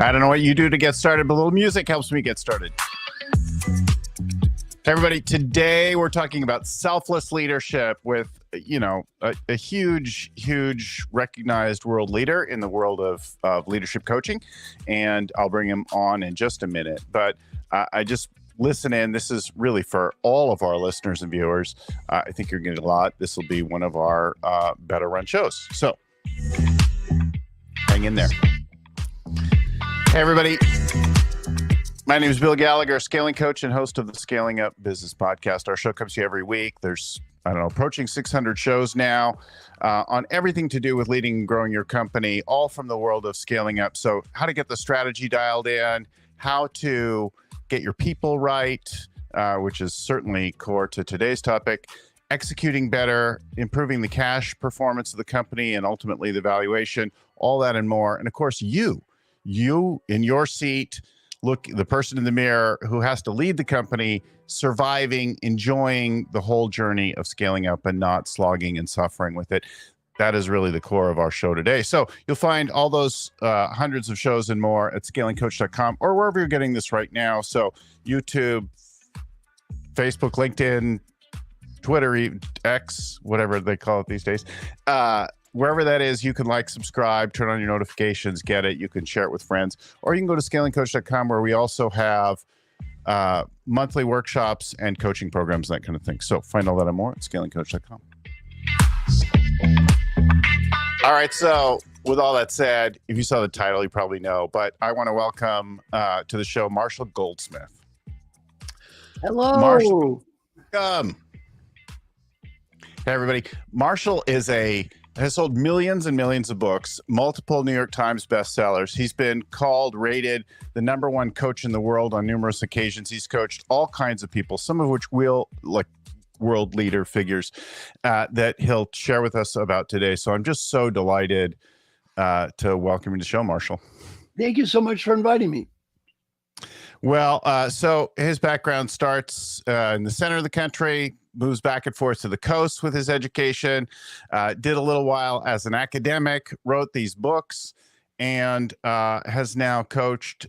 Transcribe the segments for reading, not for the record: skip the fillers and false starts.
I don't know what you do to get started, but a little music helps me get started. Hey everybody, today we're talking about selfless leadership with, a huge recognized world leader in the world of leadership coaching. And I'll bring him on in just a minute. But I just listen in. This is really for all of our listeners and viewers. I think you're going to get a lot. This will be one of our better run shows. So hang in there. Hey everybody. My name is Bill Gallagher, scaling coach and host of the Scaling Up Business Podcast. Our show comes to you every week. There's, approaching 600 shows now on everything to do with leading and growing your company, all from the world of scaling up. So how to get the strategy dialed in, how to get your people right, which is certainly core to today's topic, executing better, improving the cash performance of the company, and ultimately the valuation, all that and more. And of course, you in your seat, look, the person in the mirror who has to lead the company, surviving, enjoying the whole journey of scaling up and not slogging and suffering with it. That is really the core of our show today. So you'll find all those hundreds of shows and more at scalingcoach.com or wherever you're getting this right now. So YouTube, Facebook, LinkedIn, Twitter, X, whatever they call it these days. Wherever that is, you can subscribe, turn on your notifications, get it. You can share it with friends, or you can go to scalingcoach.com where we also have monthly workshops and coaching programs, that kind of thing. So find all that and more at scalingcoach.com. All right. So with all that said, if you saw the title, you probably know, but I want to welcome to the show, Marshall Goldsmith. Hello. Marshall, welcome. Hey, everybody. Marshall has sold millions and millions of books, multiple New York Times bestsellers. He's been rated the #1 coach in the world on numerous occasions. He's coached all kinds of people, some of which world leader figures that he'll share with us about today. So I'm just so delighted to welcome you to the show, Marshall. Thank you so much for inviting me. Well, so his background starts in the center of the country, moves back and forth to the coast with his education, did a little while as an academic, wrote these books, and has now coached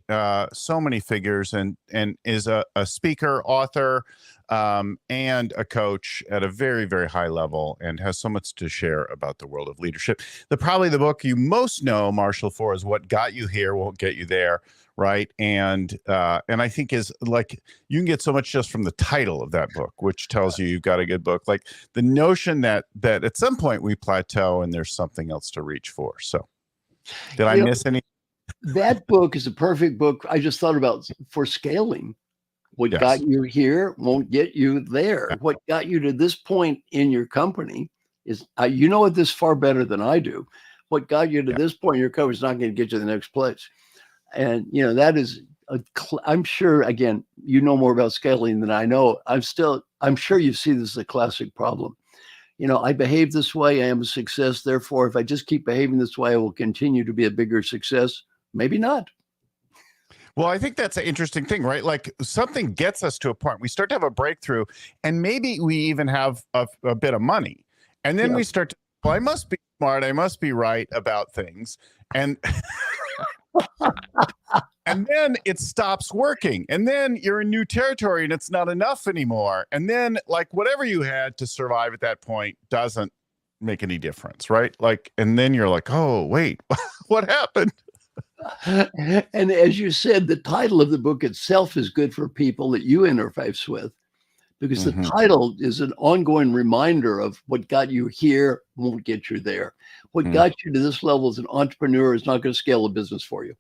so many figures and is a speaker, author, and a coach at a very, very high level, and has so much to share about the world of leadership. Probably the book you most know Marshall for is What Got You Here Won't Get You There. Right. And I think is you can get so much just from the title of that book, which tells you you've got a good book, the notion that at some point we plateau and there's something else to reach for. So did I miss any? That book is a perfect book. I just thought about for scaling. What got you here won't get you there. Yeah. What got you to this point in your company is, you know it this far better than I do. What got you to this point in your company is not going to get you to the next place. And, that is, I'm sure, again, you know more about scaling than I know. I'm sure you see this as a classic problem. I behave this way, I am a success. Therefore, if I just keep behaving this way, I will continue to be a bigger success. Maybe not. Well, I think that's an interesting thing, right? Something gets us to a point. We start to have a breakthrough, and maybe we even have a bit of money. And then we start to, I must be smart. I must be right about things. And and then it stops working, and then you're in new territory and it's not enough anymore. And then whatever you had to survive at that point doesn't make any difference, right? And then you're oh, wait, what happened? And as you said, the title of the book itself is good for people that you interface with, because the title is an ongoing reminder of what got you here won't get you there. What got you to this level as an entrepreneur is not going to scale a business for you.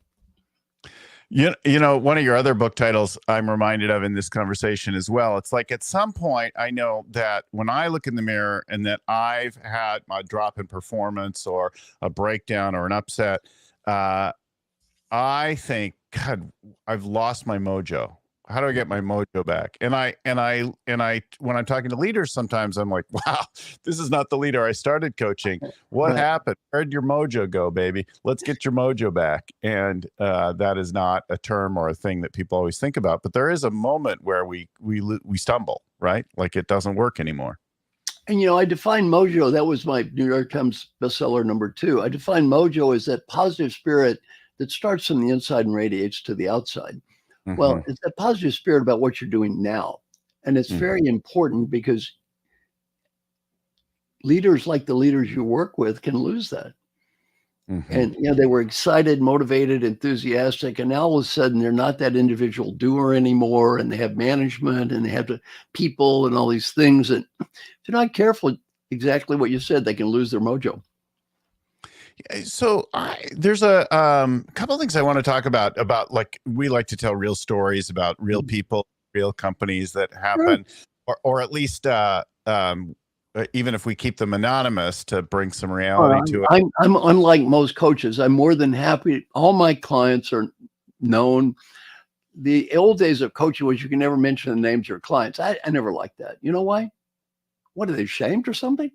One of your other book titles I'm reminded of in this conversation as well. It's at some point, I know that when I look in the mirror and that I've had a drop in performance or a breakdown or an upset, I think, God, I've lost my mojo. How do I get my mojo back? And I, when I'm talking to leaders, sometimes I'm like, wow, this is not the leader I started coaching. What happened? Where'd your mojo go, baby? Let's get your mojo back. And that is not a term or a thing that people always think about, but there is a moment where we stumble, right? It doesn't work anymore. And, I define mojo. That was my New York Times bestseller #2. I define mojo as that positive spirit that starts from the inside and radiates to the outside. Mm-hmm. Well, it's a positive spirit about what you're doing now. And it's very important because leaders like the leaders you work with can lose that. And, they were excited, motivated, enthusiastic. And now all of a sudden they're not that individual doer anymore. And they have management and they have people and all these things. And if they're not careful, exactly what you said, they can lose their mojo. So there's a couple of things I want to talk about like we like to tell real stories about real people, real companies that happen, or at least even if we keep them anonymous to bring some reality to it. I'm unlike most coaches. I'm more than happy. All my clients are known. The old days of coaching was you can never mention the names of your clients. I never liked that. You know why? What, are they ashamed or something?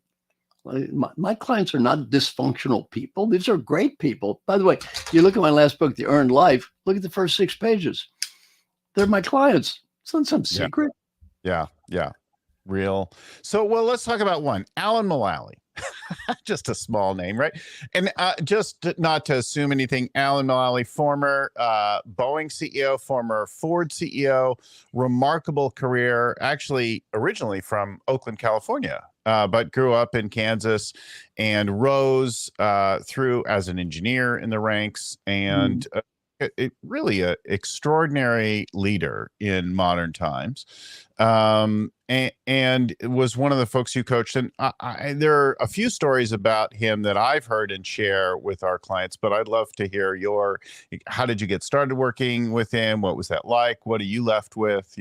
My clients are not dysfunctional people. These are great people. By the way, you look at my last book, The Earned Life, look at the first 6 pages. They're my clients. It's not some secret. Yeah. Real. So, well, let's talk about one. Alan Mulally. Just a small name, right? And just not to assume anything, Alan Mulally, former Boeing CEO, former Ford CEO, remarkable career, actually originally from Oakland, California, but grew up in Kansas and rose through as an engineer in the ranks and really an extraordinary leader in modern times. And was one of the folks you coached. And there are a few stories about him that I've heard and share with our clients, but I'd love to hear how did you get started working with him? What was that like? What are you left with,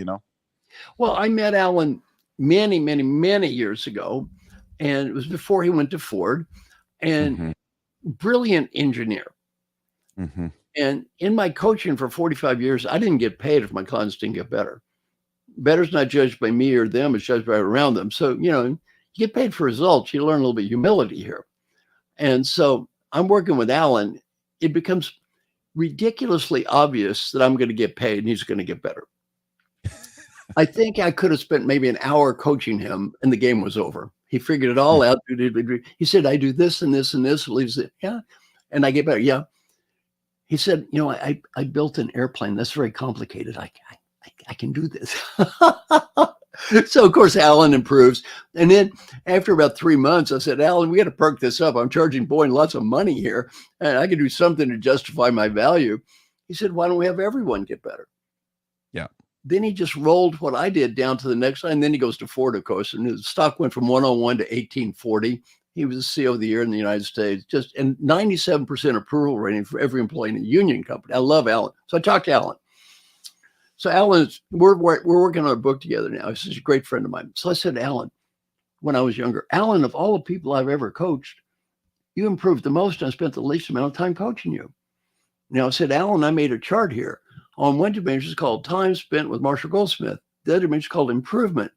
Well, I met Alan many, many, many years ago, and it was before he went to Ford, and brilliant engineer. And in my coaching for 45 years, I didn't get paid if my clients didn't get better. Better's not judged by me or them, it's judged by around them. So, you get paid for results. You learn a little bit of humility here. And so I'm working with Alan. It becomes ridiculously obvious that I'm going to get paid and he's going to get better. I think I could have spent maybe an hour coaching him and the game was over. He figured it all out. He said, I do this and this and this. Leaves it. Yeah. And I get better. Yeah. He said, I built an airplane. That's very complicated. I can do this. So, of course, Alan improves. And then after about 3 months, I said, Alan, we got to perk this up. I'm charging Boeing lots of money here, and I can do something to justify my value. He said, why don't we have everyone get better? Yeah. Then he just rolled what I did down to the next line. And then he goes to Ford, of course, and his stock went from 101 to 1840. He was the CEO of the year in the United States, and 97% approval rating for every employee in a union company. I love Alan. So I talked to Alan. So Alan, we're working on a book together now. He's a great friend of mine. So I said to Alan, when I was younger, Alan, of all the people I've ever coached, you improved the most and I spent the least amount of time coaching you. Now I said, Alan, I made a chart here. On one dimension, it's called time spent with Marshall Goldsmith. The other dimension is called improvement.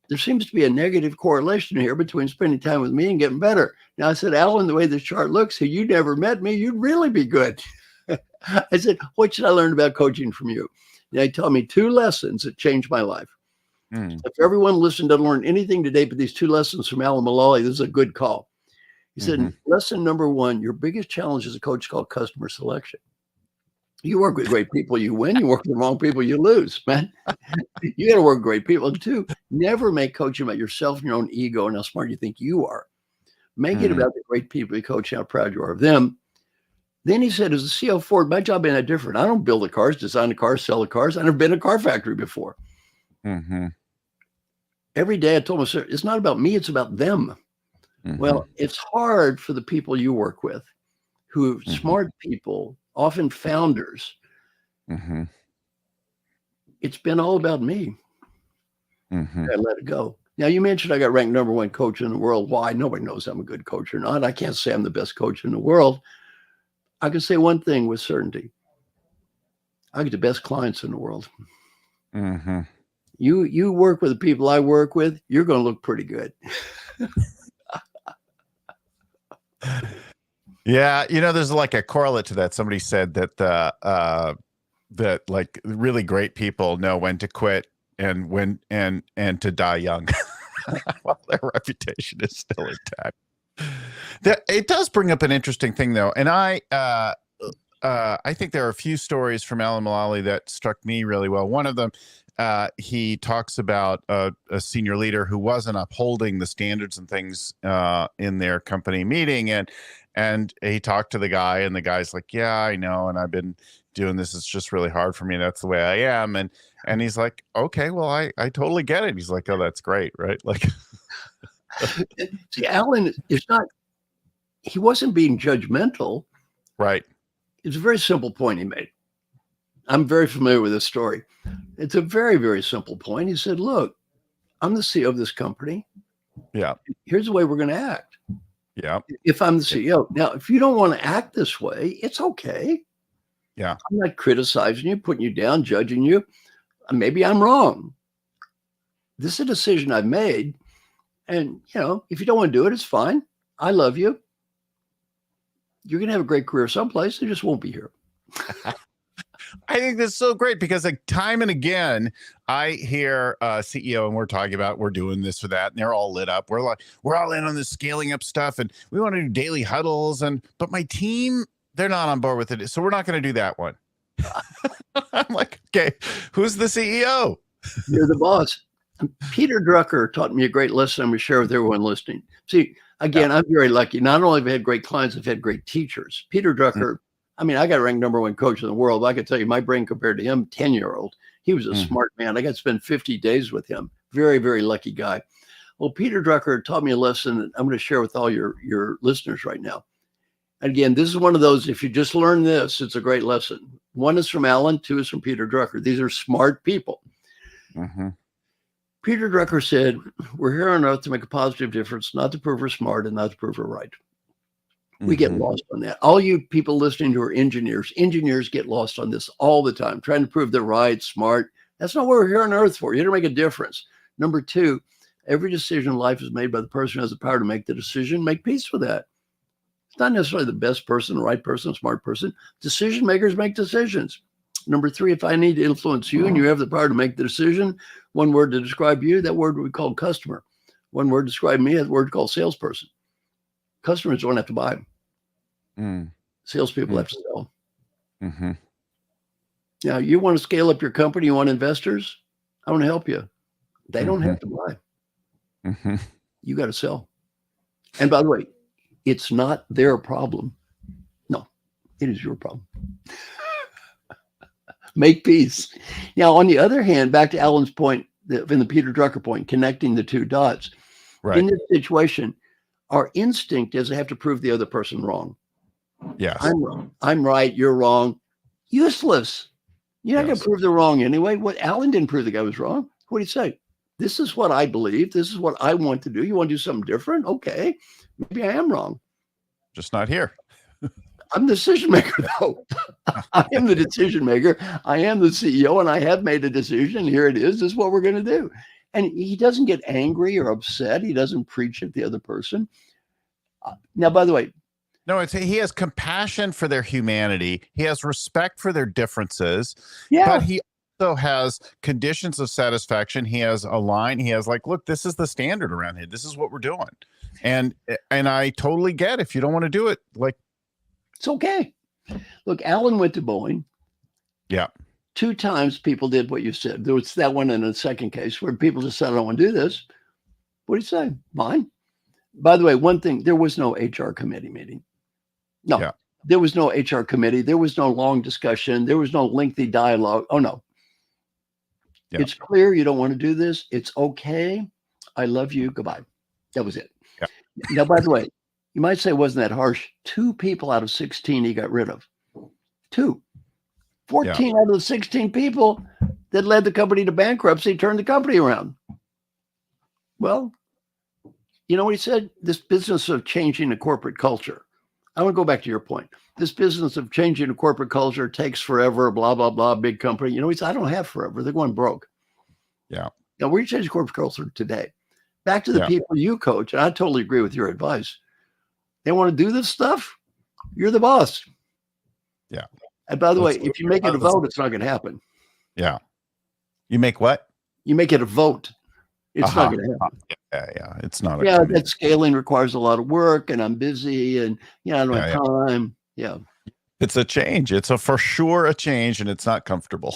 There seems to be a negative correlation here between spending time with me and getting better. Now I said, Alan, the way this chart looks, if you never met me, you'd really be good. I said, what should I learn about coaching from you? Now he told me 2 lessons that changed my life. If everyone listened to learn anything today but these 2 lessons from Alan Mulally, this is a good call. He said, lesson number 1, your biggest challenge as a coach is called customer selection. You work with great people, you win. You work with the wrong people, you lose, man. You got to work with great people. And 2, never make coaching about yourself and your own ego and how smart you think you are. Make it about the great people you coach and how proud you are of them. Then he said, as a CEO of Ford, my job ain't that different. I don't build the cars, design the cars, sell the cars. I've never been in a car factory before. Every day I told myself, it's not about me, it's about them. Well, it's hard for the people you work with who are smart people, often founders. It's been all about me. I let it go. Now, you mentioned I got ranked number 1 coach in the world. Why? Nobody knows I'm a good coach or not. I can't say I'm the best coach in the world. I can say one thing with certainty. I get the best clients in the world. You work with the people I work with, you're going to look pretty good. Yeah. There's like a correlate to that. Somebody said that that like really great people know when to quit and when and to die young while their reputation is still intact. That it does bring up an interesting thing though. And I think there are a few stories from Alan Mulally that struck me really well. One of them, he talks about a senior leader who wasn't upholding the standards and things in their company meeting, and he talked to the guy, and the guy's like, "Yeah, I know, and I've been doing this. It's just really hard for me. That's the way I am." And he's like, "Okay, well, I totally get it." He's like, "Oh, that's great, right?" Like, see, Alan is not. He wasn't being judgmental. right. It's a very simple point he made. I'm very familiar with this story. It's a very, very simple point. He said, look, I'm the CEO of this company. Yeah. Here's the way we're going to act. Yeah. If I'm the CEO. Now, if you don't want to act this way, it's okay. Yeah. I'm not criticizing you, putting you down, judging you. Maybe I'm wrong. This is a decision I've made. And, if you don't want to do it, it's fine. I love you. You're going to have a great career someplace. It just won't be here. I think that's so great because, like, time and again, I hear CEO and we're talking about we're doing this or that, and they're all lit up. We're all in on this scaling up stuff, and we want to do daily huddles. But my team, they're not on board with it, so we're not going to do that one. I'm like, okay, who's the CEO? You're the boss. Peter Drucker taught me a great lesson I'm going to share with everyone listening. See, again, I'm very lucky. Not only have I had great clients, I've had great teachers. Peter Drucker, I mean, I got ranked #1 coach in the world. I can tell you my brain compared to him, 10-year-old. He was a smart man. I got to spend 50 days with him. Very, very lucky guy. Well, Peter Drucker taught me a lesson that I'm going to share with all your listeners right now. Again, this is one of those, if you just learn this, it's a great lesson. 1 is from Alan, 2 is from Peter Drucker. These are smart people. Peter Drucker said, we're here on earth to make a positive difference, not to prove we're smart and not to prove we're right. We get lost on that. All you people listening to are engineers. Engineers get lost on this all the time, trying to prove they're right, smart. That's not what we're here on earth for. You're here to make a difference. Number 2, every decision in life is made by the person who has the power to make the decision. Make peace with that. It's not necessarily the best person, the right person, smart person. Decision makers make decisions. Number 3, if I need to influence you and you have the power to make the decision, one word to describe you, that word we call customer. One word to describe me, that word called salesperson. Customers don't have to buy. Salespeople have to sell. Now, you want to scale up your company, you want investors? I want to help you. They don't have to buy. You got to sell. And by the way, it's not their problem. No, it is your problem. Make peace. Now, on the other hand, back to Alan's point, in the Peter Drucker point, connecting the 2 dots. Right. In this situation, our instinct is I have to prove the other person wrong. Yes. I'm wrong. I'm right. You're wrong. Useless. You're not going to prove they're wrong anyway. What Alan didn't prove the guy was wrong. What did he say? This is what I believe. This is what I want to do. You want to do something different? Okay. Maybe I am wrong. Just not here. I'm the decision maker, though. I am the decision maker. I am the CEO, and I have made a decision. Here it is. This is what we're going to do. And he doesn't get angry or upset. He doesn't preach at the other person. Now, by the way, no, he has compassion for their humanity. He has respect for their differences. But he also has conditions of satisfaction. He has a line. He has like, look, this is the standard around here. This is what we're doing. And I totally get if you don't want to do it, like, it's okay. Look, Alan went to Boeing. Yeah. 2 times people did what you said. There was that one in the second case where people just said, I don't want to do this. What do you say? Fine. By the way, one thing, there was no HR committee meeting. No, there was no HR committee. There was no long discussion. There was no lengthy dialogue. Oh, no. Yeah. It's clear you don't want to do this. It's okay. I love you. Goodbye. That was it. Yeah. Now, by the way, you might say, wasn't that harsh? 2 people out of 16 he got rid of. 2. 14 out of the 16 people that led the company to bankruptcy turned the company around. Well, you know what he said? This business of changing the corporate culture. I want to go back to your point. This business of changing the corporate culture takes forever, blah, blah, blah, big company. You know, he said, I don't have forever. They're going broke. Yeah. Now, we're changing corporate culture today. Back to the people you coach, and I totally agree with your advice. They want to do this stuff. You're the boss. Yeah. And by the way, if you make it a vote, it's not going to happen. Yeah. You make what? You make it a vote. It's not going to happen. Yeah. It's not. That scaling requires a lot of work, and I'm busy, and I don't have time. Yeah. It's a change. It's for sure a change, and it's not comfortable.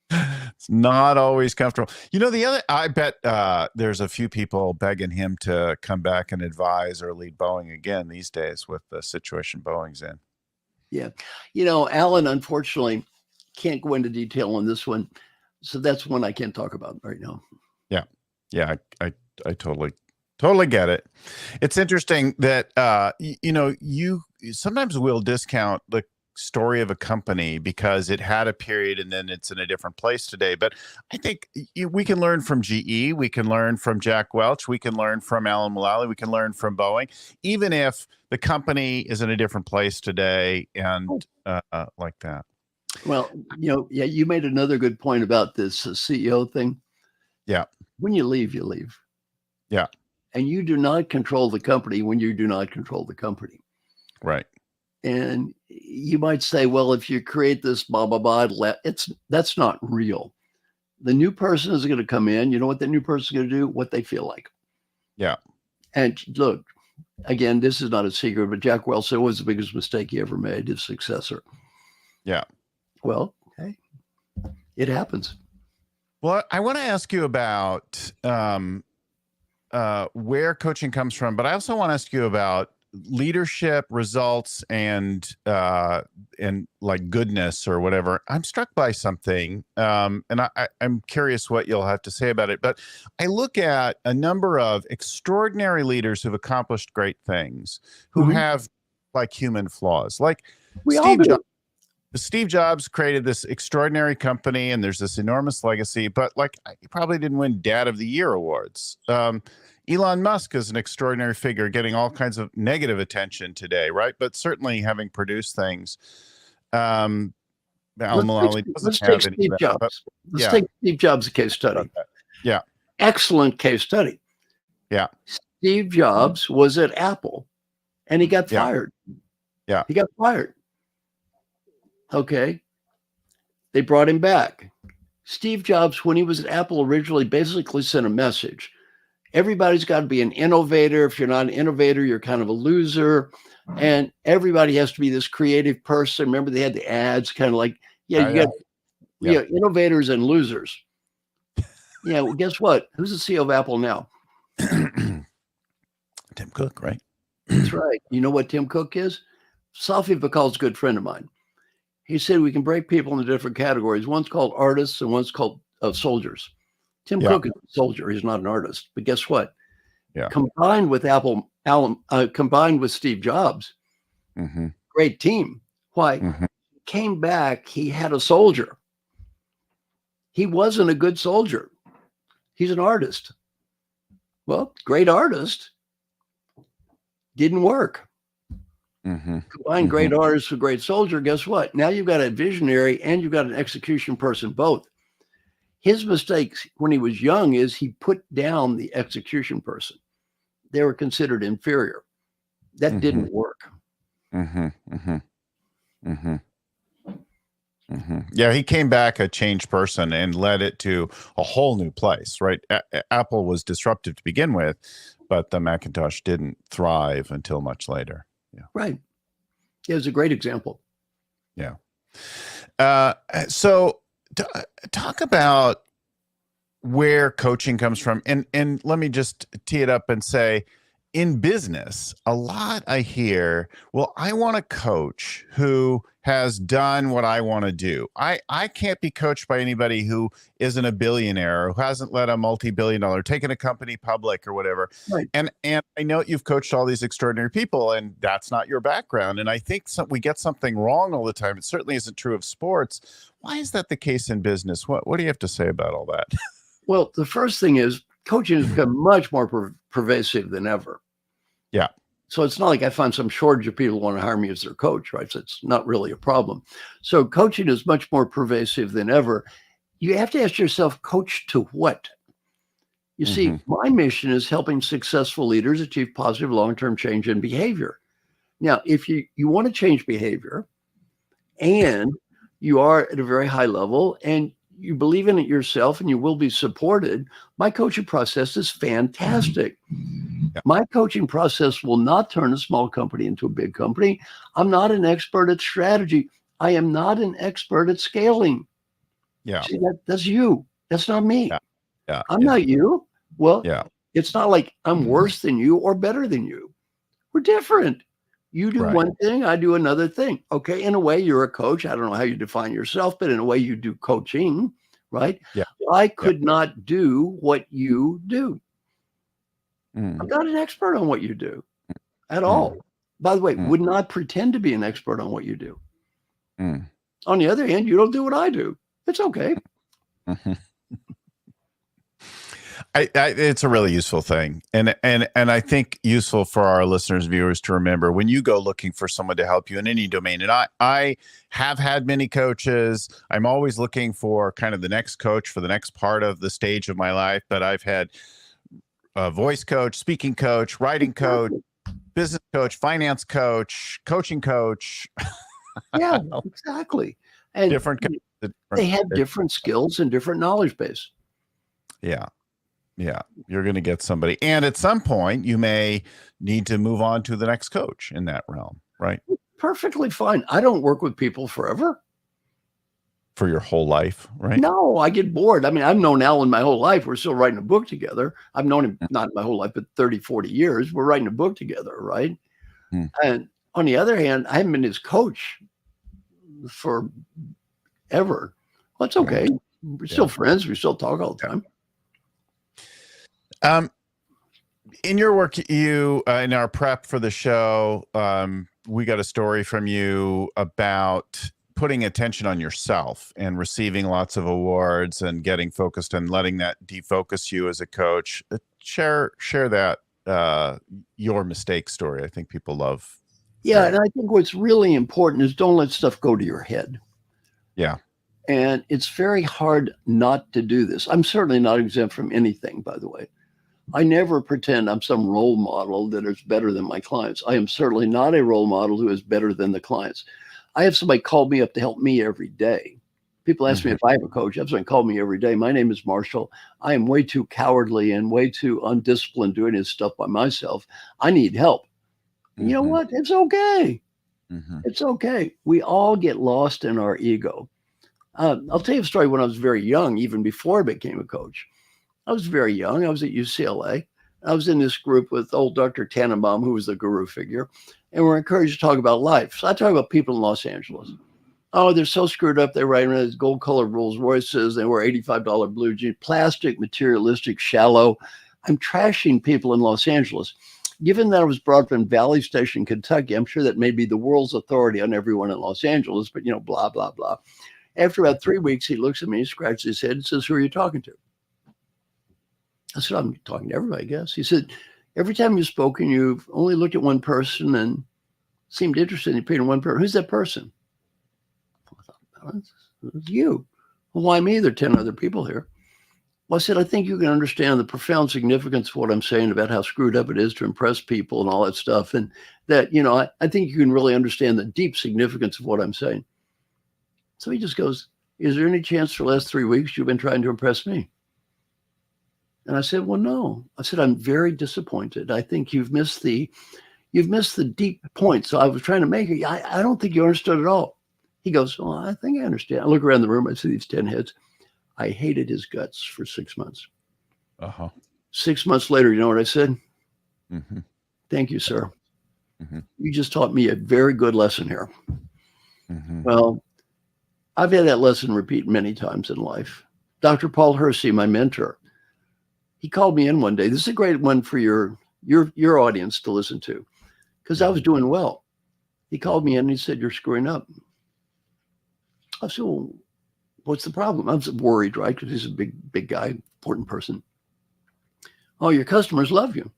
It's not always comfortable. I bet there's a few people begging him to come back and advise or lead Boeing again these days with the situation Boeing's in. Yeah. Alan, unfortunately, can't go into detail on this one. So that's one I can't talk about right now. Yeah. Yeah. I totally get it. It's interesting that, you sometimes will discount the story of a company because it had a period and then it's in a different place today. But I think we can learn from GE. We can learn from Jack Welch. We can learn from Alan Mulally. We can learn from Boeing, even if the company is in a different place today and like that. Well, you made another good point about this CEO thing. Yeah. When you leave, you leave. Yeah. And you do not control the company when you do not control the company. Right. And you might say, well, if you create this blah, blah, blah, that's not real. The new person is going to come in. You know what the new person is going to do? What they feel like. Yeah. And look, again, this is not a secret, but Jack Welch said, what was the biggest mistake he ever made? His successor. Yeah. Well, hey, it happens. Well, I want to ask you about where coaching comes from, but I also want to ask you about leadership, results, and like goodness or whatever. I'm struck by something, and I'm curious what you'll have to say about it. But I look at a number of extraordinary leaders who've accomplished great things, who have like human flaws, like Steve Jobs created this extraordinary company, and there's this enormous legacy. But like, he probably didn't win Dad of the Year awards. Elon Musk is an extraordinary figure, getting all kinds of negative attention today, right? But certainly having produced things. Alan Mulally doesn't have any of that, Let's take Steve Jobs a case study. Okay. Yeah. Excellent case study. Yeah. Steve Jobs was at Apple, and he got fired. Yeah. He got fired. Okay. They brought him back. Steve Jobs, when he was at Apple originally, basically sent a message. Everybody's got to be an innovator. If you're not an innovator, you're kind of a loser. And everybody has to be this creative person. Remember, they had the ads kind of like, you got innovators and losers. Yeah, well, guess what? Who's the CEO of Apple now? Tim Cook, right? That's right. You know what Tim Cook is? Safi Bakal's a good friend of mine. He said we can break people into different categories. One's called artists and one's called soldiers. Tim Cook is a soldier. He's not an artist. But guess what? Yeah. Combined with combined with Steve Jobs, great team. Why? Came back, he had a soldier. He wasn't a good soldier. He's an artist. Well, great artist. Didn't work. Combine great artist with great soldier. Guess what? Now you've got a visionary and you've got an execution person, both. His mistakes when he was young is he put down the execution person. They were considered inferior. That didn't work. Yeah, he came back a changed person and led it to a whole new place, right? Apple was disruptive to begin with, but the Macintosh didn't thrive until much later. Yeah. Right. It was a great example. Yeah. So talk about where coaching comes from. And let me just tee it up and say, in business, a lot I hear, well, I want a coach who has done what I want to do. I can't be coached by anybody who isn't a billionaire or who hasn't led a multi-billion-dollar, taken a company public or whatever. Right. And I know you've coached all these extraordinary people, and that's not your background. And I think we get something wrong all the time. It certainly isn't true of sports. Why is that the case in business? What do you have to say about all that? Well, the first thing is coaching has become much more pervasive than ever. Yeah. So it's not like I find some shortage of people who want to hire me as their coach, right? So it's not really a problem. So coaching is much more pervasive than ever. You have to ask yourself, coach to what? You see, my mission is helping successful leaders achieve positive long-term change in behavior. Now, if you want to change behavior and you are at a very high level and you believe in it yourself and you will be supported, my coaching process is fantastic. Yeah. My coaching process will not turn a small company into a big company. I'm not an expert at strategy. I am not an expert at scaling. Yeah. See, that's you. That's not me. Yeah. Yeah. I'm not you. Well, yeah. it's not like I'm worse than you or better than you. We're different. You do one thing, I do another thing. Okay. In a way, you're a coach. I don't know how you define yourself, but in a way, you do coaching, right? Yeah. I could not do what you do. Mm. I'm not an expert on what you do at all. By the way, would not pretend to be an expert on what you do. On the other hand, you don't do what I do. It's okay. It's a really useful thing, and I think useful for our listeners, viewers to remember when you go looking for someone to help you in any domain. And I have had many coaches. I'm always looking for kind of the next coach for the next part of the stage of my life. But I've had a voice coach, speaking coach, writing coach, business coach, finance coach, coaching coach. Yeah, exactly. And they have different skills and different knowledge base. Yeah. Yeah, you're going to get somebody. And at some point, you may need to move on to the next coach in that realm, right? Perfectly fine. I don't work with people forever. For your whole life, right? No, I get bored. I mean, I've known Alan my whole life. We're still writing a book together. I've known him not my whole life, but 30, 40 years. We're writing a book together, right? And on the other hand, I haven't been his coach for ever. Well, that's okay. We're still friends. We still talk all the time. In your work, you in our prep for the show, we got a story from you about putting attention on yourself and receiving lots of awards and getting focused and letting that defocus you as a coach. Share that your mistake story. I think people love. Yeah, and I think what's really important is don't let stuff go to your head. Yeah. And it's very hard not to do this. I'm certainly not exempt from anything, by the way. I never pretend I'm some role model that is better than my clients. I am certainly not a role model who is better than the clients. I have somebody call me up to help me every day. People ask me if I have a coach. I have somebody call me every day. My name is Marshall. I am way too cowardly and way too undisciplined doing this stuff by myself. I need help. You know what? It's okay. It's okay. We all get lost in our ego. I'll tell you a story when I was very young, even before I became a coach. I was very young. I was at UCLA. I was in this group with old Dr. Tannenbaum, who was the guru figure, and we're encouraged to talk about life. So I talk about people in Los Angeles. Oh, they're so screwed up. They ride around these gold-colored Rolls Royces. They wear $85 blue jeans, plastic, materialistic, shallow. I'm trashing people in Los Angeles. Given that I was brought up in Valley Station, Kentucky, I'm sure that may be the world's authority on everyone in Los Angeles, but, blah, blah, blah. After about 3 weeks, he looks at me, he scratches his head and says, "Who are you talking to?" I said, "I'm talking to everybody, I guess." He said, "Every time you've spoken, you've only looked at one person and seemed interested in opinion of one person. Who's that person?" I thought, "It's you." "Well, why me? There are 10 other people here." Well, I said, "I think you can understand the profound significance of what I'm saying about how screwed up it is to impress people and all that stuff. And that, I think you can really understand the deep significance of what I'm saying." So he just goes, "Is there any chance for the last 3 weeks you've been trying to impress me?" And I said, "Well, no." I said, "I'm very disappointed. I think you've missed the deep point. So I was trying to make it. I don't think you understood at all." He goes, "Well, I think I understand." I look around the room. I see these 10 heads. I hated his guts for 6 months. 6 months later, you know what I said? "Thank you, sir. You just taught me a very good lesson here." Well, I've had that lesson repeat many times in life. Dr. Paul Hersey, my mentor, he called me in one day. This is a great one for your audience to listen to, because I was doing well. He called me in and he said, "You're screwing up." I said, "Well, what's the problem?" I was worried, right? Because he's a big guy, important person. "Oh, your customers love you."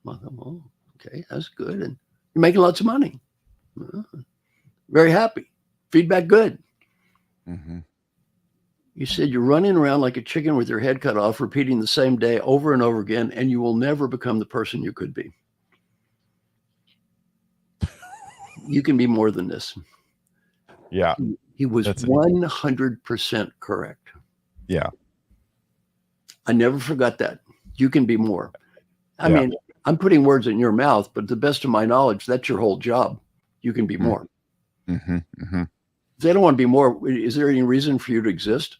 I thought, "Well, okay, that's good. And you're making lots of money." "Very happy. Feedback good." He said, "You're running around like a chicken with your head cut off, repeating the same day over and over again, and you will never become the person you could be. You can be more than this." Yeah. He was 100% correct. Yeah. I never forgot that. You can be more. I mean, I'm putting words in your mouth, but to the best of my knowledge, that's your whole job. You can be more. Mm-hmm, mm-hmm. If they don't want to be more, is there any reason for you to exist?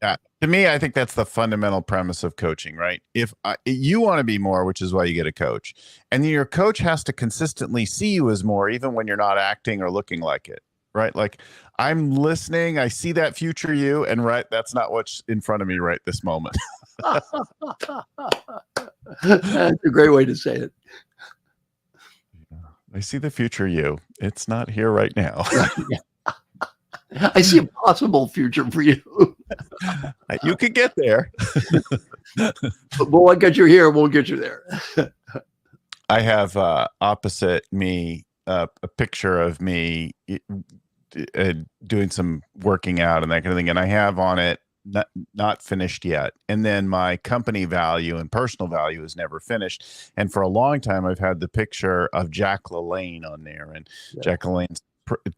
Yeah. To me, I think that's the fundamental premise of coaching, right? If you want to be more, which is why you get a coach, and then your coach has to consistently see you as more, even when you're not acting or looking like it, right? Like, I'm listening, I see that future you, and right, that's not what's in front of me right this moment. That's a great way to say it. I see the future you. It's not here right now. I see a possible future for you. You could get there. But what got you here won't get you there. I have opposite me a picture of me doing some working out and that kind of thing. And I have on it, not finished yet. And then my company value and personal value is never finished. And for a long time, I've had the picture of Jack LaLanne on there. And Jack LaLanne's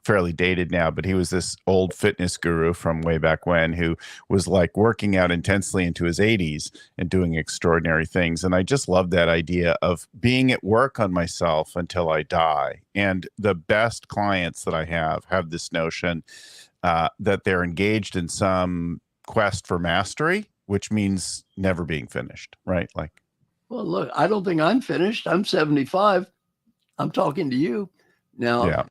fairly dated now, but he was this old fitness guru from way back when who was like working out intensely into his 80s and doing extraordinary things. And I just love that idea of being at work on myself until I die. And the best clients that I have this notion that they're engaged in some quest for mastery, which means never being finished, right? Like, well, look, I don't think I'm finished. I'm 75. I'm talking to you now. Yeah.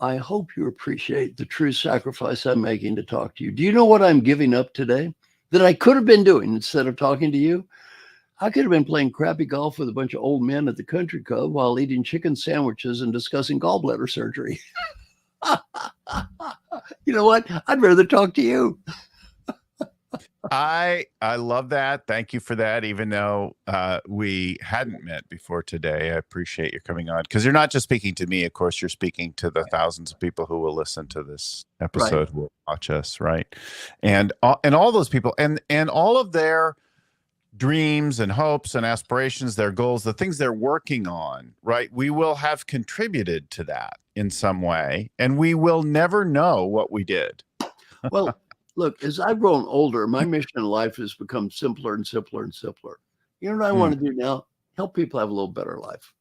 I hope you appreciate the true sacrifice I'm making to talk to you. Do you know what I'm giving up today that I could have been doing instead of talking to you? I could have been playing crappy golf with a bunch of old men at the country club while eating chicken sandwiches and discussing gallbladder surgery. You know what? I'd rather talk to you. I love that. Thank you for that. Even though we hadn't met before today, I appreciate you coming on, because you're not just speaking to me. Of course, you're speaking to the thousands of people who will listen to this episode, who will watch us, right? And all those people and all of their dreams and hopes and aspirations, their goals, the things they're working on, right? We will have contributed to that in some way, and we will never know what we did. Well, look, as I've grown older, my mission in life has become simpler and simpler and simpler. You know what I want to do now? Help people have a little better life.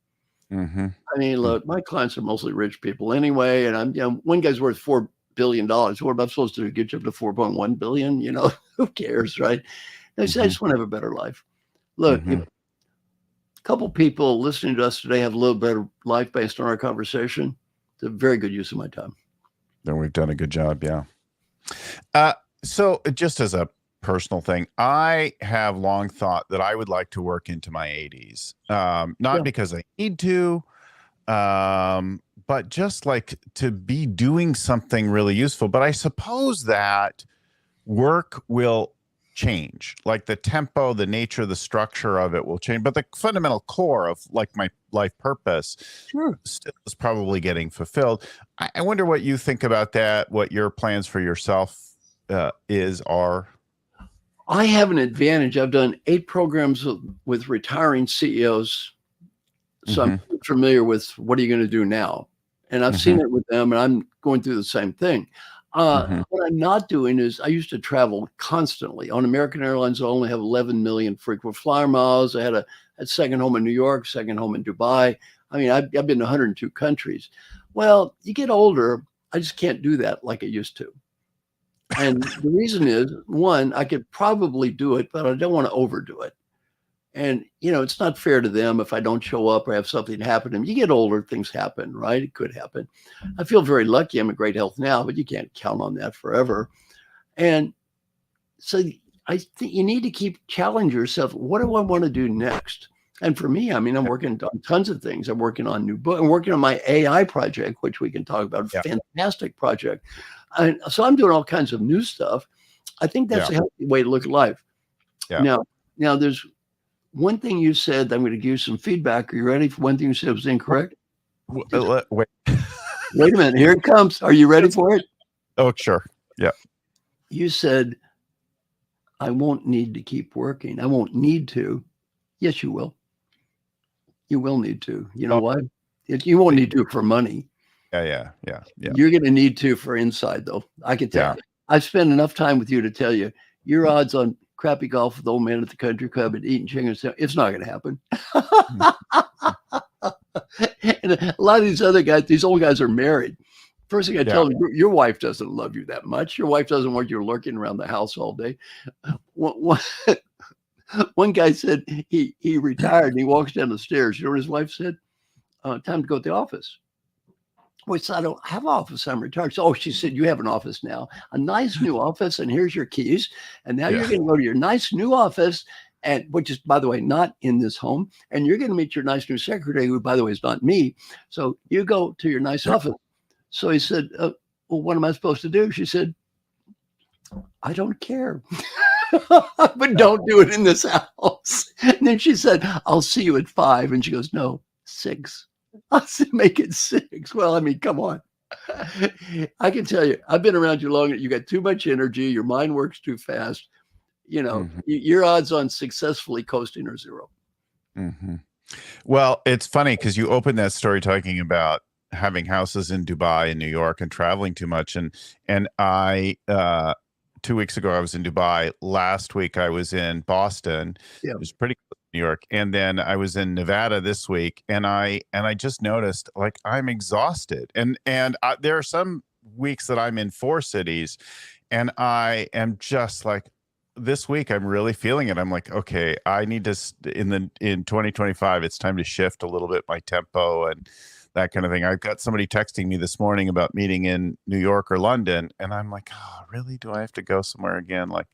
Mm-hmm. I mean, look, my clients are mostly rich people anyway, and I'm, one guy's worth $4 billion. What am I supposed to do? Get you up to 4.1 billion? You know, who cares, right? I say, I just want to have a better life. Look, if a couple people listening to us today have a little better life based on our conversation, it's a very good use of my time. Then we've done a good job, yeah. So just as a personal thing, I have long thought that I would like to work into my 80s, not because I need to, but just like to be doing something really useful. But I suppose that work will change, like the tempo, the nature, the structure of it will change, but the fundamental core of like my life purpose still is probably getting fulfilled. I wonder what you think about that, what your plans for yourself are. I have an advantage. I've done 8 programs with retiring CEOs, so I'm familiar with what are you going to do now, and I've seen it with them, and I'm going through the same thing. What I'm not doing is, I used to travel constantly. On American Airlines, I only have 11 million frequent flyer miles. I had a second home in New York, second home in Dubai. I mean, I've been to 102 countries. Well, you get older, I just can't do that like I used to. And the reason is, one, I could probably do it, but I don't want to overdo it. And, you know, it's not fair to them if I don't show up or have something happen to them. You get older, things happen, right? It could happen. I feel very lucky. I'm in great health now, but you can't count on that forever. And so I think you need to keep challenging yourself. What do I want to do next? And for me, I mean, I'm working on tons of things. I'm working on new book. I'm working on my AI project, which we can talk about. Fantastic project. And so I'm doing all kinds of new stuff. I think that's a healthy way to look at life. Now there's one thing you said that I'm going to give you some feedback. Are you ready for one thing you said was incorrect? Wait. Wait a minute. Here it comes. Are you ready for it? Oh, sure. Yeah. You said, I won't need to keep working. I won't need to. Yes, you will. You will need to. You know why? You won't need to for money. Yeah. You're going to need to for inside, though. I can tell you. I've spent enough time with you to tell you your odds on crappy golf with the old man at the country club and eating chicken sandwich. It's not going to happen. And a lot of these other guys, these old guys are married. First thing I tell them, your wife doesn't love you that much. Your wife doesn't want you lurking around the house all day. One guy said he retired and he walks down the stairs. You know what his wife said? Time to go to the office. Well, I don't have an office. I'm retired. So, she said, you have an office now, a nice new office, and here's your keys. And now you're going to go to your nice new office, and which is, by the way, not in this home. And you're going to meet your nice new secretary, who, by the way, is not me. So you go to your nice office. So he said, well, what am I supposed to do? She said, I don't care. But don't do it in this house. And then she said, I'll see you at 5. And she goes, no, 6. I said, make it 6. Well, I mean, come on. I can tell you, I've been around you long. You got too much energy. Your mind works too fast. You know, your odds on successfully coasting are 0. Well, it's funny because you opened that story talking about having houses in Dubai and New York and traveling too much. And I, 2 weeks ago, I was in Dubai. Last week, I was in Boston. Yeah. It was pretty close to New York. And then I was in Nevada this week. And I just noticed, like, I'm exhausted. And there are some weeks that I'm in 4 cities, and I am just like, this week I'm really feeling it. I'm like, okay, I need to in 2025, it's time to shift a little bit my tempo and that kind of thing. I've got somebody texting me this morning about meeting in New York or London, and I'm like, oh, really? Do I have to go somewhere again? Like,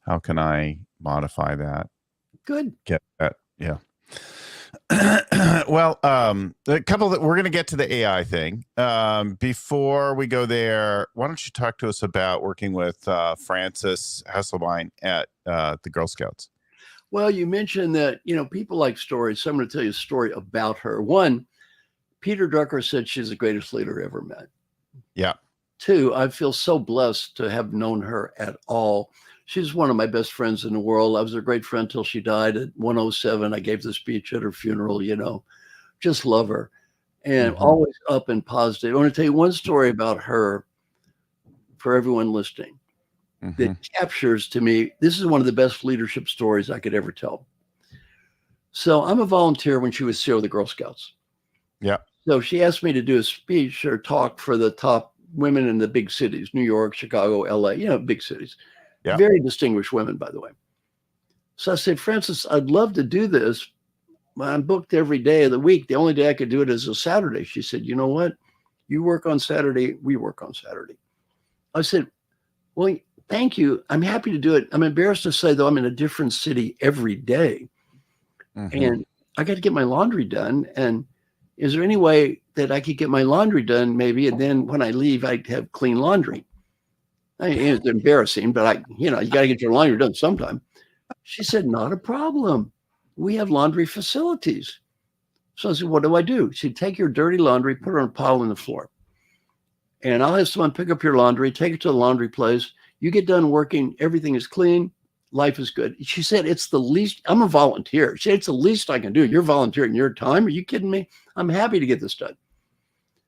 how can I modify that? Good. Get that? Yeah. Well, a couple that we're going to get to the AI thing. Before we go there, why don't you talk to us about working with Frances Hesselbein at the Girl Scouts? Well, you mentioned that, people like stories. So I'm going to tell you a story about her. 1, Peter Drucker said she's the greatest leader ever met. Yeah. 2, I feel so blessed to have known her at all. She's one of my best friends in the world. I was her great friend till she died at 107. I gave the speech at her funeral, just love her. And always up and positive. I want to tell you one story about her for everyone listening that captures to me, this is one of the best leadership stories I could ever tell. So I'm a volunteer when she was CEO of the Girl Scouts. Yeah. So she asked me to do a speech or talk for the top women in the big cities, New York, Chicago, LA, big cities. Yeah. Very distinguished women, by the way. So I said, Frances, I'd love to do this. I'm booked every day of the week. The only day I could do it is a Saturday. She said, you know what? You work on Saturday. We work on Saturday. I said, well, thank you. I'm happy to do it. I'm embarrassed to say, though, I'm in a different city every day. And I got to get my laundry done. And is there any way that I could get my laundry done maybe? And then when I leave, I'd have clean laundry. I mean, it's embarrassing, but you got to get your laundry done sometime. She said, not a problem. We have laundry facilities. So I said, what do I do? She'd take your dirty laundry, put it on a pile on the floor. And I'll have someone pick up your laundry, take it to the laundry place. You get done working, everything is clean, life is good. She said, it's the least, I'm a volunteer. She said, it's the least I can do. You're volunteering your time. Are you kidding me? I'm happy to get this done.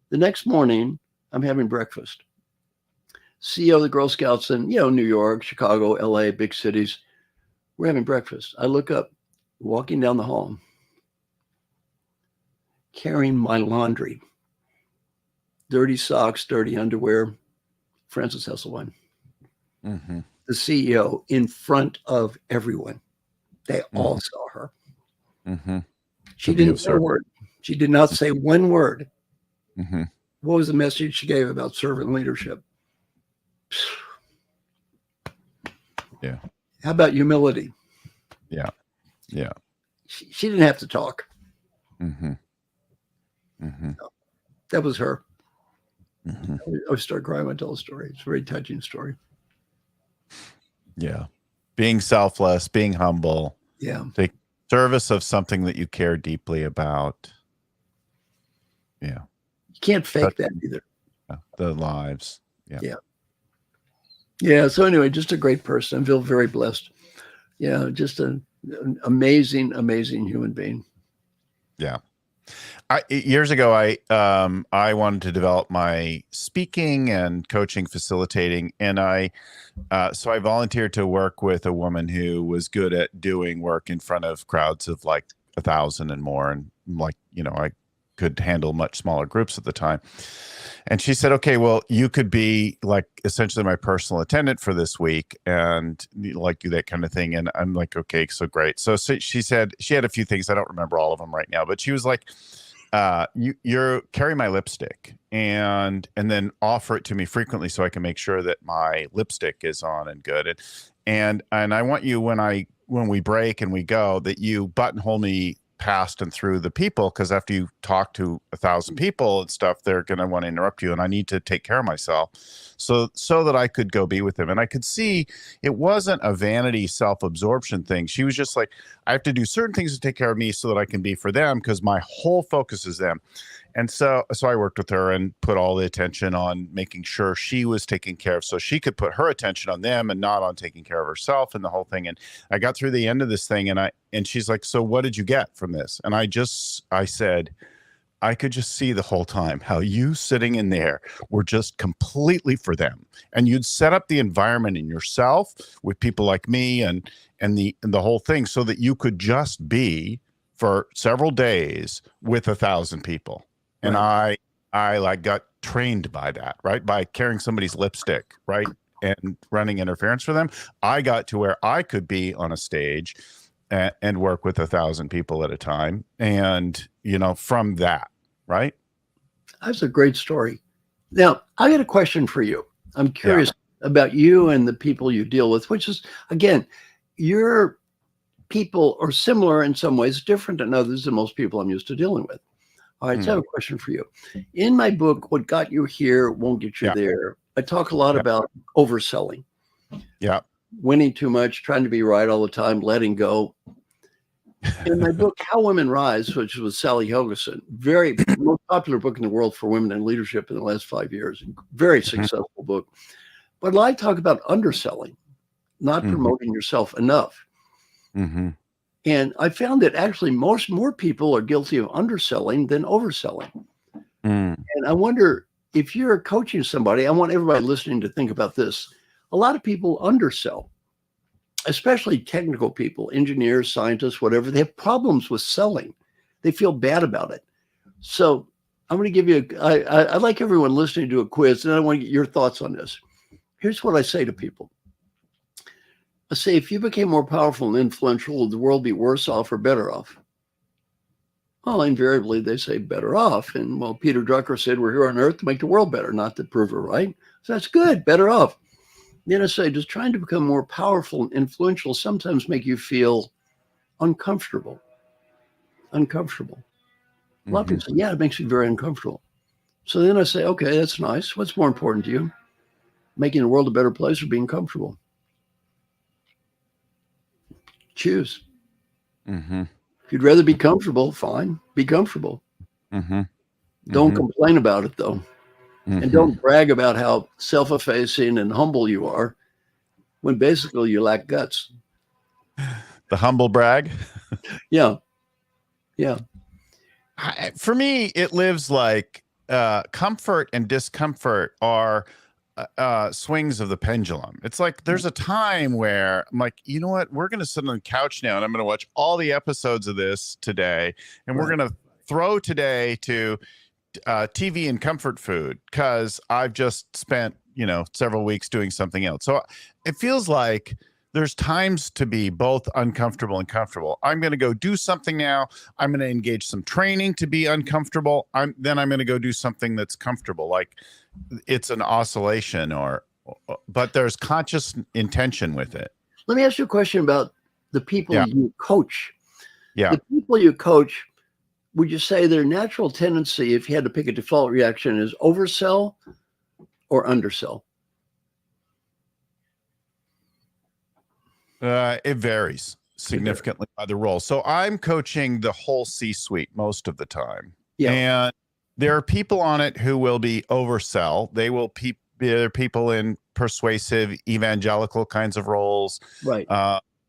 The next morning, I'm having breakfast. CEO of the Girl Scouts in, New York, Chicago, LA, big cities. We're having breakfast. I look up, walking down the hall, carrying my laundry, dirty socks, dirty underwear, Frances Hesselbein, the CEO, in front of everyone. They all saw her. She didn't say a word. She did not say one word. What was the message she gave about servant leadership? Yeah. How about humility? Yeah. Yeah. She didn't have to talk. That was her. I would start crying when I tell a story. It's a very touching story. Yeah. Being selfless, being humble. Yeah. Take service of something that you care deeply about. Yeah. You can't fake that either. The lives. Yeah. Yeah. Yeah. So anyway, just a great person. I feel very blessed. Yeah. Just an amazing, amazing human being. Yeah. Years ago, I wanted to develop my speaking and coaching, facilitating, and so I volunteered to work with a woman who was good at doing work in front of crowds of like 1,000 and more, and like I could handle much smaller groups at the time. And she said, "Okay, well, you could be like essentially my personal attendant for this week, and like do that kind of thing." And I'm like, "Okay, so great." So she said she had a few things. I don't remember all of them right now, but she was like, you're carry my lipstick and then offer it to me frequently so I can make sure that my lipstick is on and good. And I want you when we break and we go, that you buttonhole me past and through the people, because after you talk to 1,000 people and stuff, they're going to want to interrupt you, and I need to take care of myself so that I could go be with them. And I could see it wasn't a vanity self-absorption thing. She was just like, I have to do certain things to take care of me so that I can be for them, because my whole focus is them. And so I worked with her and put all the attention on making sure she was taken care of so she could put her attention on them and not on taking care of herself and the whole thing. And I got through the end of this thing, and she's like, "So what did you get from this?" And I said, I could just see the whole time how you sitting in there were just completely for them. And you'd set up the environment in yourself with people like me and the whole thing so that you could just be for several days with 1,000 people. And right. I like got trained by that, right? By carrying somebody's lipstick, right? And running interference for them. I got to where I could be on a stage and work with 1,000 people at a time. And, from that, right? That's a great story. Now, I got a question for you. I'm curious about you and the people you deal with, which is, again, your people are similar in some ways, different than others than most people I'm used to dealing with. All right, so I have a question for you. In my book, What Got You Here Won't Get You There, I talk a lot about overselling. Yeah. Winning too much, trying to be right all the time, letting go. In my book, How Women Rise, which was Sally Helgeson, most popular book in the world for women in leadership in the last 5 years, very successful book. But I talk about underselling, not promoting yourself enough. Mm-hmm. And I found that actually more people are guilty of underselling than overselling. And I wonder, if you're coaching somebody, I want everybody listening to think about this. A lot of people undersell, especially technical people, engineers, scientists, whatever. They have problems with selling. They feel bad about it. So I'm going to give you, I'd like everyone listening to a quiz, and I want to get your thoughts on this. Here's what I say to people. I say, if you became more powerful and influential, would the world be worse off or better off? Well, invariably, they say better off. And Peter Drucker said, we're here on earth to make the world better, not to prove it right. So that's good, better off. Then I say, does trying to become more powerful and influential sometimes make you feel uncomfortable? Uncomfortable. A lot of people say, yeah, it makes me very uncomfortable. So then I say, okay, that's nice. What's more important to you? Making the world a better place or being comfortable? Choose. If you'd rather be comfortable, fine, be comfortable. Don't complain about it, though. And don't brag about how self-effacing and humble you are when basically you lack guts. The humble brag? Yeah. For me, it lives like comfort and discomfort are swings of the pendulum. It's like there's a time where I'm like, you know what? We're going to sit on the couch now and I'm going to watch all the episodes of this today. And we're going to throw today to TV and comfort food because I've just spent, several weeks doing something else. So it feels like there's times to be both uncomfortable and comfortable. I'm going to go do something now. I'm going to engage some training to be uncomfortable. Then I'm going to go do something that's comfortable. Like it's an oscillation but there's conscious intention with it. Let me ask you a question about the people you coach. Yeah. The people you coach, would you say their natural tendency, if you had to pick a default reaction, is oversell or undersell? It varies significantly by the role. So I'm coaching the whole C-suite most of the time. Yeah. And there are people on it who will be oversell. They will there are people in persuasive evangelical kinds of roles. Right.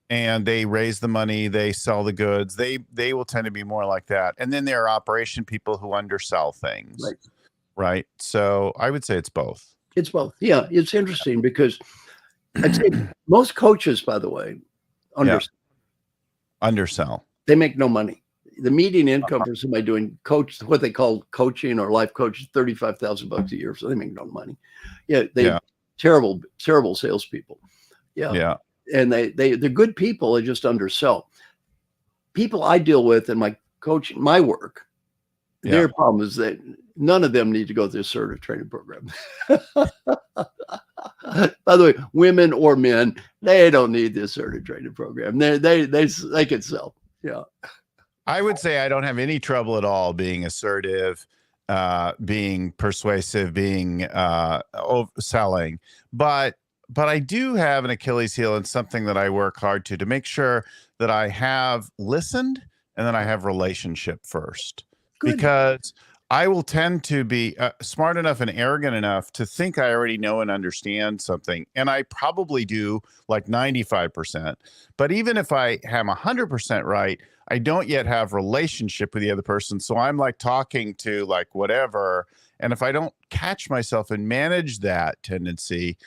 and they raise the money, they sell the goods. They will tend to be more like that. And then there are operation people who undersell things. Right. So I would say it's both. It's both. Yeah. It's interesting because I'd say most coaches, by the way, undersell. They make no money. The median income for somebody doing what they call coaching or life coach is $35,000 a year. So they make no money. Terrible salespeople. Yeah. And they're good people. They just undersell. People I deal with in my coaching, my work, their problem is that none of them need to go through a assertive training program. By the way, women or men, they don't need the assertive training program. They can sell. Yeah. I would say I don't have any trouble at all being assertive, being persuasive, being selling, but I do have an Achilles heel and something that I work hard to make sure that I have listened and then I have relationship first. Good. Because I will tend to be smart enough and arrogant enough to think I already know and understand something. And I probably do like 95%. But even if I am 100% right, I don't yet have relationship with the other person. So I'm like talking to like whatever. And if I don't catch myself and manage that tendency,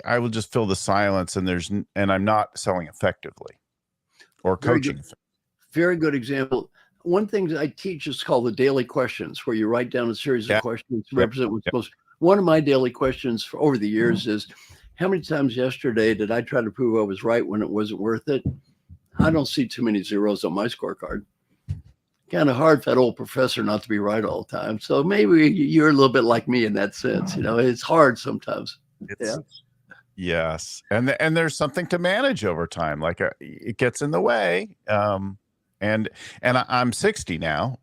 I will just fill the silence and I'm not selling effectively or coaching. Very good example. One thing that I teach is called the daily questions, where you write down a series of questions to represent what's supposed. One of my daily questions over the years is, how many times yesterday did I try to prove I was right when it wasn't worth it? I don't see too many zeros on my scorecard. Kind of hard for that old professor not to be right all the time. So maybe you're a little bit like me in that sense. It's hard sometimes. Yes. And there's something to manage over time. Like it gets in the way. And I'm 60 now.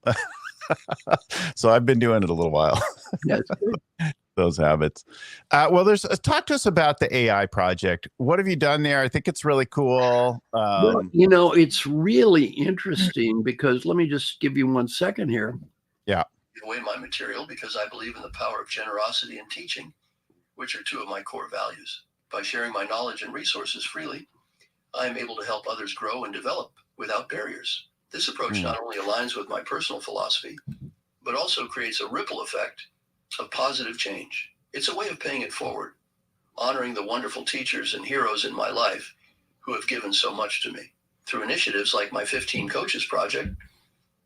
So I've been doing it a little while. That's good. Those habits. Well, talk to us about the AI project. What have you done there? I think it's really cool. Well, it's really interesting because let me just give you 1 second here. Yeah. Give away my material because I believe in the power of generosity and teaching, which are two of my core values. By sharing my knowledge and resources freely, I am able to help others grow and develop without barriers. This approach not only aligns with my personal philosophy, but also creates a ripple effect of positive change. It's a way of paying it forward, honoring the wonderful teachers and heroes in my life who have given so much to me. Through initiatives like my 15 Coaches Project,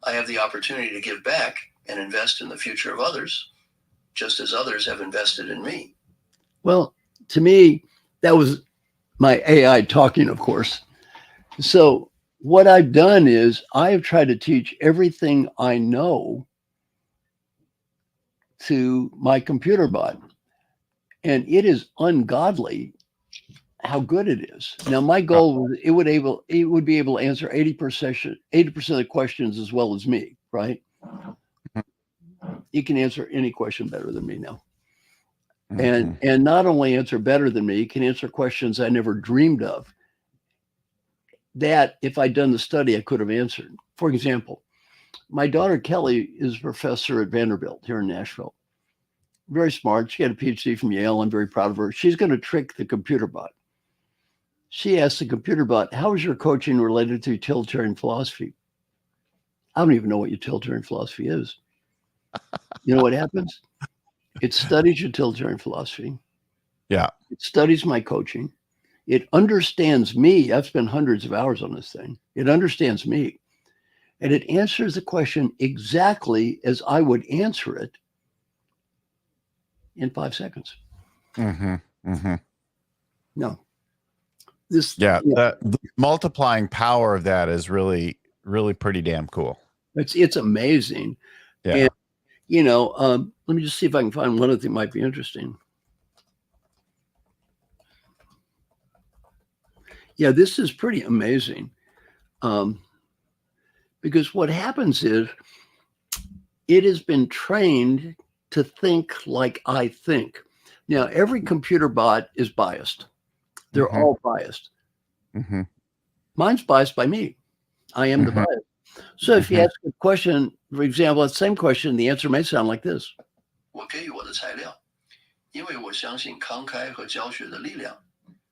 I have the opportunity to give back and invest in the future of others, just as others have invested in me. Well, to me, that was my AI talking, of course. So what I've done is I have tried to teach everything I know to my computer bot. And it is ungodly how good it is. Now, my goal was it would be able to answer 80% of the questions as well as me, right? It can answer any question better than me now. And not only answer better than me, it can answer questions I never dreamed of that if I'd done the study, I could have answered. For example, my daughter Kelly is a professor at Vanderbilt here in Nashville. Very smart. She had a PhD from Yale. I'm very proud of her. She's going to trick the computer bot. She asked the computer bot, how is your coaching related to utilitarian philosophy? I don't even know what utilitarian philosophy is. You know what happens? It studies utilitarian philosophy. Yeah. It studies my coaching. It understands me. I've spent hundreds of hours on this thing. It understands me. And it answers the question exactly as I would answer it in 5 seconds. No. The multiplying power of that is really, really pretty damn cool. It's amazing. Yeah. And, let me just see if I can find one other thing that might be interesting. Yeah, this is pretty amazing. Because what happens is it has been trained to think like I think. Now, every computer bot is biased. They're all biased. Mine's biased by me. I am the bias. So if you ask a question, for example, the same question, the answer may sound like this. 我给予我的材料，因为我相信慷慨和教学的力量，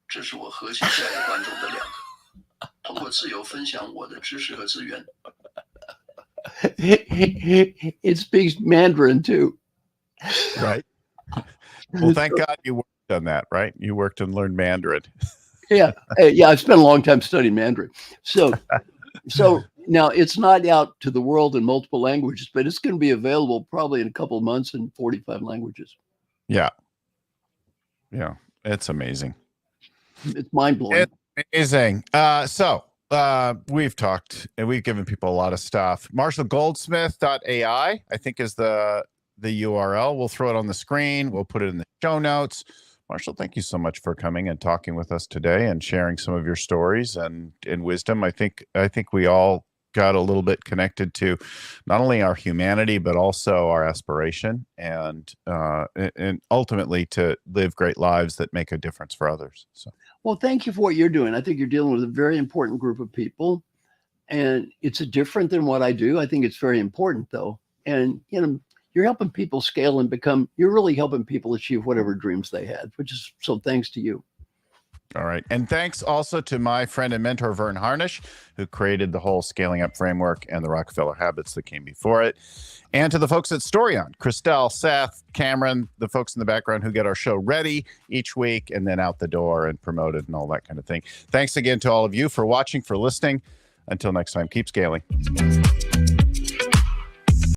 这是我核心价值观中的两个。通过自由分享我的知识和资源. It speaks Mandarin too. Right. Well, thank God you worked on that, right? You worked and learned Mandarin. Yeah. Yeah. I've spent a long time studying Mandarin. So now it's not out to the world in multiple languages, but it's going to be available probably in a couple of months in 45 languages. Yeah. Yeah. It's amazing. It's mind blowing. It's amazing. We've talked and we've given people a lot of stuff. Marshall Goldsmith.ai, I think, is the URL. We'll throw it on the screen. We'll put it in the show notes. Marshall, thank you so much for coming and talking with us today and sharing some of your stories and wisdom. I think we all got a little bit connected to not only our humanity, but also our aspiration and ultimately to live great lives that make a difference for others. So, well, thank you for what you're doing. I think you're dealing with a very important group of people, and it's different than what I do. I think it's very important, though. And, you're helping people scale and you're really helping people achieve whatever dreams they had, so thanks to you. All right. And thanks also to my friend and mentor, Vern Harnish, who created the whole scaling up framework and the Rockefeller habits that came before it. And to the folks at Storyon, Christelle, Seth, Cameron, the folks in the background who get our show ready each week and then out the door and promoted and all that kind of thing. Thanks again to all of you for watching, for listening. Until next time, keep scaling.